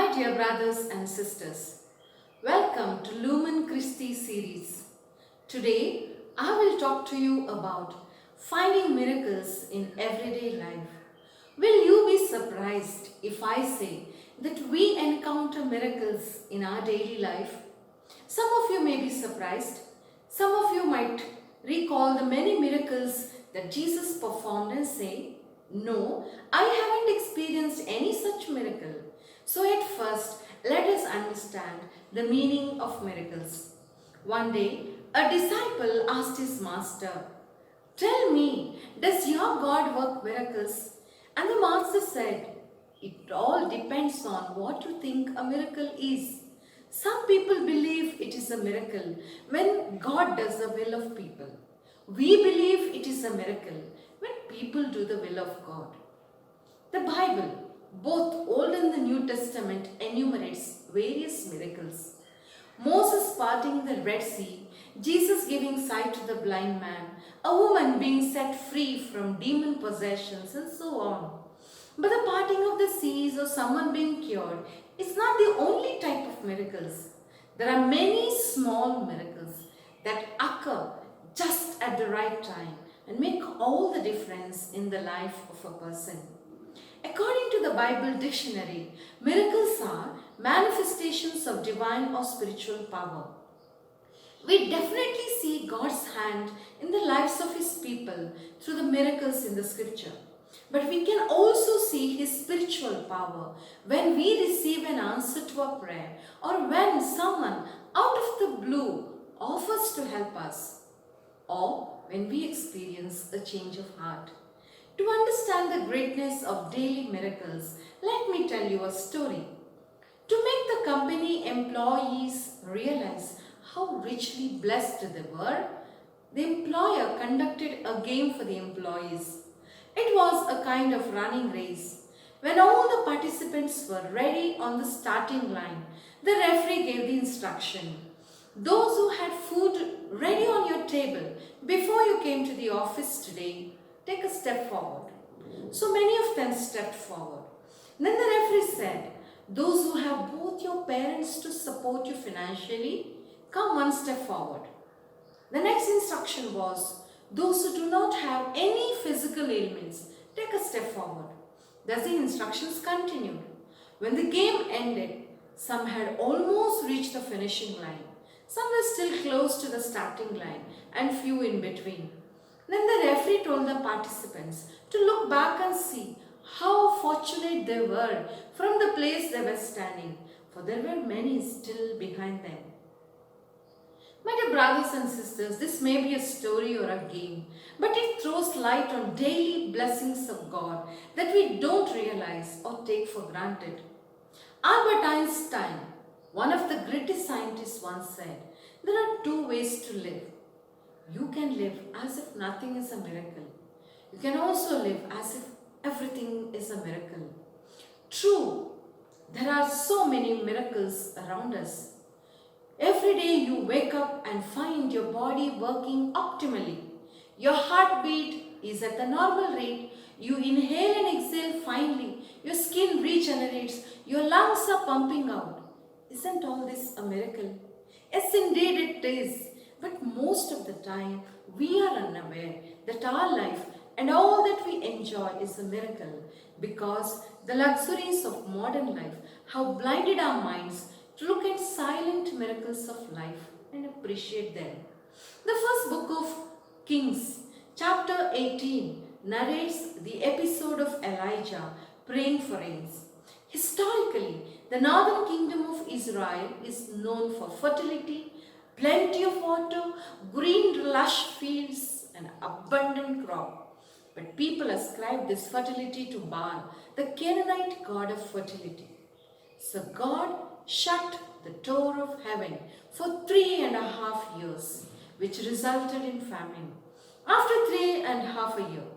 My dear brothers and sisters, welcome to Lumen Christi series. Today, I will talk to you about finding miracles in everyday life. Will you be surprised if I say that we encounter miracles in our daily life? Some of you may be surprised. Some of you might recall the many miracles that Jesus performed and say, "No, I haven't experienced any such miracle." So at first, let us understand the meaning of miracles. One day, a disciple asked his master, "Tell me, does your God work miracles?" And the master said, "It all depends on what you think a miracle is. Some people believe it is a miracle when God does the will of people. We believe it is a miracle when people do the will of God." The Bible, both Old and the New Testament, enumerates various miracles. Moses parting the Red Sea, Jesus giving sight to the blind man, a woman being set free from demon possessions, and so on. But the parting of the seas or someone being cured is not the only type of miracles. There are many small miracles that occur just at the right time and make all the difference in the life of a person. According to the Bible dictionary, miracles are manifestations of divine or spiritual power. We definitely see God's hand in the lives of His people through the miracles in the scripture. But we can also see His spiritual power when we receive an answer to a prayer or when someone out of the blue offers to help us, or when we experience a change of heart. To understand the greatness of daily miracles, let me tell you a story. To make the company employees realize how richly blessed they were, the employer conducted a game for the employees. It was a kind of running race. When all the participants were ready on the starting line, the referee gave the instruction. Those who had food ready on your table before you came to the office today, take a step forward. So many of them stepped forward. Then the referee said, "Those who have both your parents to support you financially, come one step forward." The next instruction was, "Those who do not have any physical ailments, take a step forward." Thus the instructions continued. When the game ended, some had almost reached the finishing line. Some were still close to the starting line and few in between. Then the referee told the participants to look back and see how fortunate they were from the place they were standing, for there were many still behind them. My dear brothers and sisters, this may be a story or a game, but it throws light on daily blessings of God that we don't realize or take for granted. Albert Einstein, one of the greatest scientists, once said, "There are two ways to live. You can live as if nothing is a miracle. You can also live as if everything is a miracle." True, there are so many miracles around us. Every day you wake up and find your body working optimally. Your heartbeat is at the normal rate. You inhale and exhale finely. Your skin regenerates. Your lungs are pumping out. Isn't all this a miracle? Yes, indeed it is. But most of the time, we are unaware that our life and all that we enjoy is a miracle because the luxuries of modern life have blinded our minds to look at silent miracles of life and appreciate them. The first book of Kings, chapter 18, narrates the episode of Elijah praying for rains. Historically, the northern kingdom of Israel is known for fertility, plenty of water, green lush fields, and abundant crop. But people ascribe this fertility to Baal, the Canaanite god of fertility. So God shut the door of heaven for 3.5 years, which resulted in famine. After 3.5 years,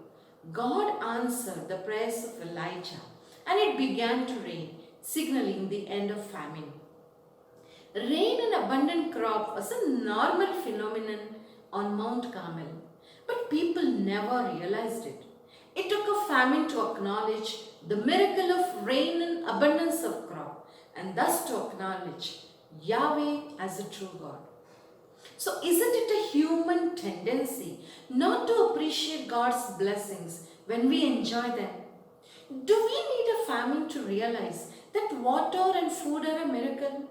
God answered the prayers of Elijah, and it began to rain, signaling the end of famine. Rain and abundant crop was a normal phenomenon on Mount Carmel, but people never realized it. It took a famine to acknowledge the miracle of rain and abundance of crop. and thus to acknowledge Yahweh as a true God. So, isn't it a human tendency not to appreciate God's blessings when we enjoy them? Do we need a famine to realize that water and food are a miracle?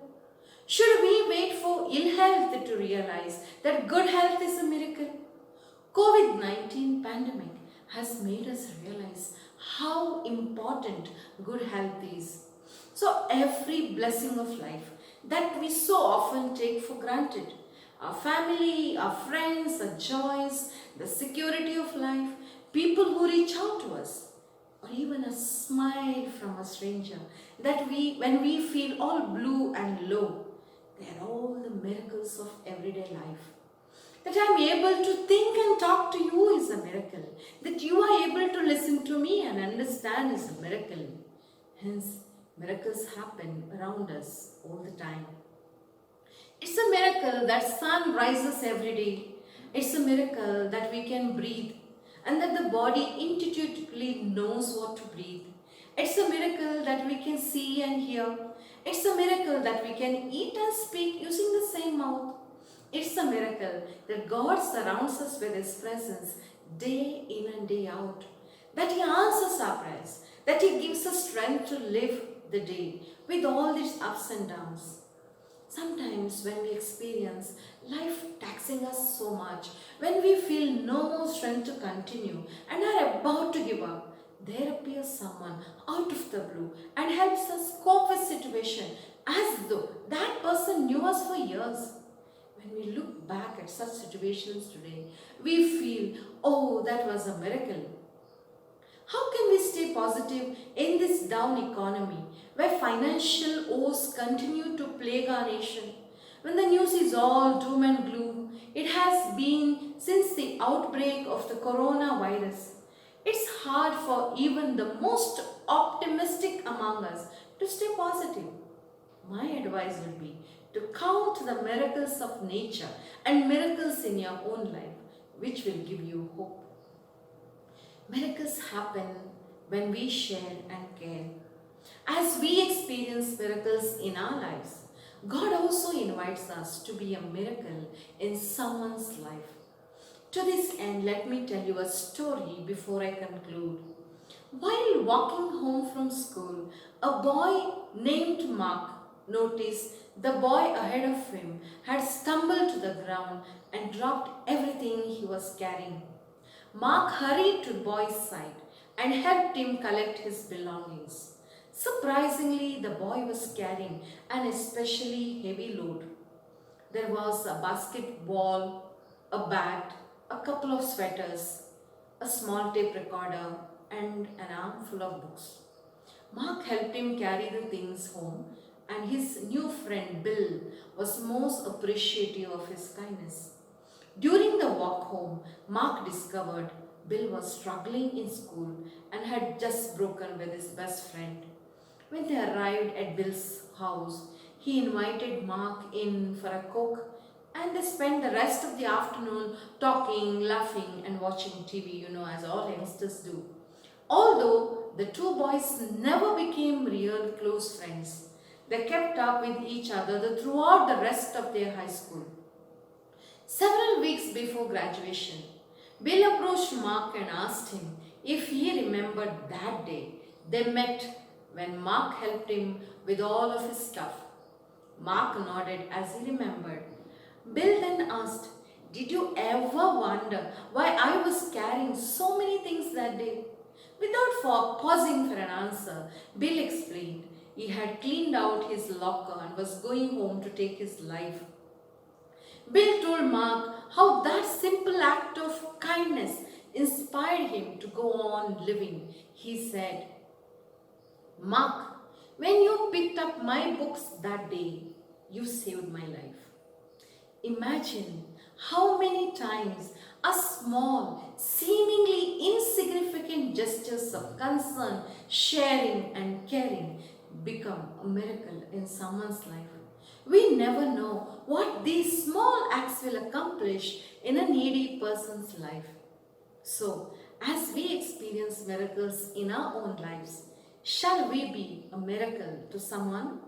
Should we wait for ill health to realize that good health is a miracle? COVID-19 pandemic has made us realize how important good health is. So every blessing of life that we so often take for granted, our family, our friends, our joys, the security of life, people who reach out to us, or even a smile from a stranger, when we feel all blue and low, they are all the miracles of everyday life. That I am able to think and talk to you is a miracle. That you are able to listen to me and understand is a miracle. Hence, miracles happen around us all the time. It's a miracle that sun rises every day. It's a miracle that we can breathe and that the body intuitively knows what to breathe. It's a miracle that we can see and hear. It's a miracle that we can eat and speak using the same mouth. It's a miracle that God surrounds us with His presence day in and day out. That He answers our prayers. That He gives us strength to live the day with all its ups and downs. Sometimes when we experience life taxing us so much, when we feel no more strength to continue and are about to give up, there appears someone out of the blue and helps us cope with situation as though that person knew us for years. When we look back at such situations today, we feel, oh, that was a miracle. How can we stay positive in this down economy where financial woes continue to plague our nation? When the news is all doom and gloom, it has been since the outbreak of the coronavirus. It's hard for even the most optimistic among us to stay positive. My advice would be to count the miracles of nature and miracles in your own life, which will give you hope. Miracles happen when we share and care. As we experience miracles in our lives, God also invites us to be a miracle in someone's life. To this end, let me tell you a story before I conclude. While walking home from school, a boy named Mark noticed the boy ahead of him had stumbled to the ground and dropped everything he was carrying. Mark hurried to the boy's side and helped him collect his belongings. Surprisingly, the boy was carrying an especially heavy load. There was a basketball, a bat, a couple of sweaters, a small tape recorder, and an armful of books. Mark helped him carry the things home, and his new friend Bill was most appreciative of his kindness. During the walk home, Mark discovered Bill was struggling in school and had just broken with his best friend. When they arrived at Bill's house, he invited Mark in for a Coke, and they spent the rest of the afternoon talking, laughing, and watching TV, as all youngsters do. Although the two boys never became real close friends, they kept up with each other throughout the rest of their high school. Several weeks before graduation, Bill approached Mark and asked him if he remembered that day they met when Mark helped him with all of his stuff. Mark nodded as he remembered. Bill then asked, "Did you ever wonder why I was carrying so many things that day?" Without pausing for an answer, Bill explained he had cleaned out his locker and was going home to take his life. Bill told Mark how that simple act of kindness inspired him to go on living. He said, "Mark, when you picked up my books that day, you saved my life." Imagine how many times a small, seemingly insignificant gestures of concern, sharing and caring become a miracle in someone's life. We never know what these small acts will accomplish in a needy person's life. So, as we experience miracles in our own lives, shall we be a miracle to someone?